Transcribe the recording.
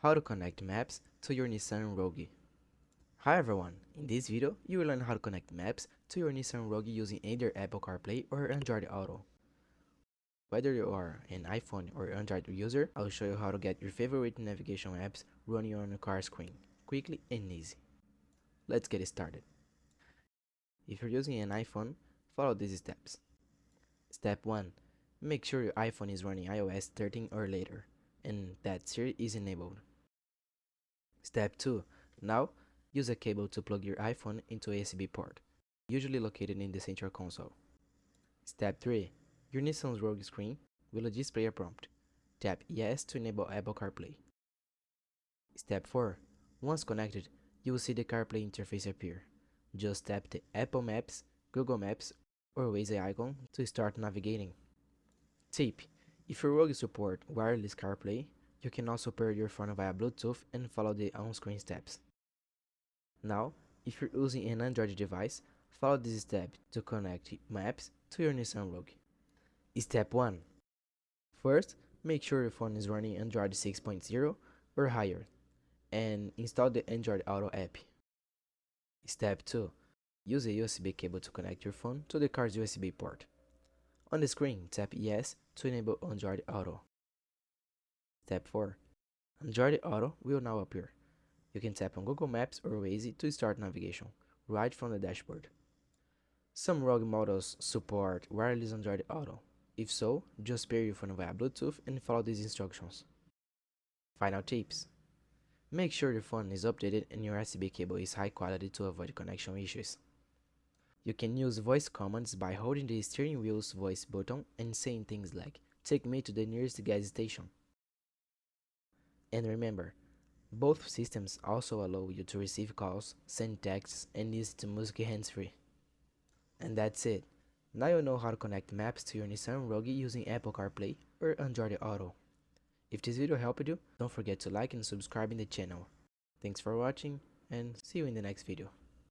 How to connect maps to your Nissan Rogue. Hi everyone, in this video you will learn how to connect maps to your Nissan Rogue using either Apple CarPlay or Android Auto. Whether you are an iPhone or Android user, I'll show you how to get your favorite navigation apps running on your car screen, quickly and easy. Let's get started. If you're using an iPhone, follow these steps. Step 1. Make sure your iPhone is running iOS 13 or later, and that Siri is enabled. Step 2. Now, use a cable to plug your iPhone into a USB port, usually located in the central console. Step 3. Your Nissan's Rogue screen will display a prompt. Tap Yes to enable Apple CarPlay. Step 4. Once connected, you will see the CarPlay interface appear. Just tap the Apple Maps, Google Maps, or Waze icon to start navigating. Tip: if your Rogue support wireless CarPlay, you can also pair your phone via Bluetooth and follow the on-screen steps. Now, if you're using an Android device, follow this step to connect maps to your Nissan Rogue. Step 1. First, make sure your phone is running Android 6.0 or higher, and install the Android Auto app. Step 2. Use a USB cable to connect your phone to the car's USB port. On the screen, tap Yes to enable Android Auto. Step 4. Android Auto will now appear. You can tap on Google Maps or Waze to start navigation, right from the dashboard. Some Rogue models support wireless Android Auto. If so, just pair your phone via Bluetooth and follow these instructions. Final tips: make sure your phone is updated and your USB cable is high quality to avoid connection issues. You can use voice commands by holding the steering wheel's voice button and saying things like, "Take me to the nearest gas station." And remember, both systems also allow you to receive calls, send texts, and listen to music hands-free. And that's it. Now you know how to connect maps to your Nissan Rogue using Apple CarPlay or Android Auto. If this video helped you, don't forget to like and subscribe in the channel. Thanks for watching, and see you in the next video.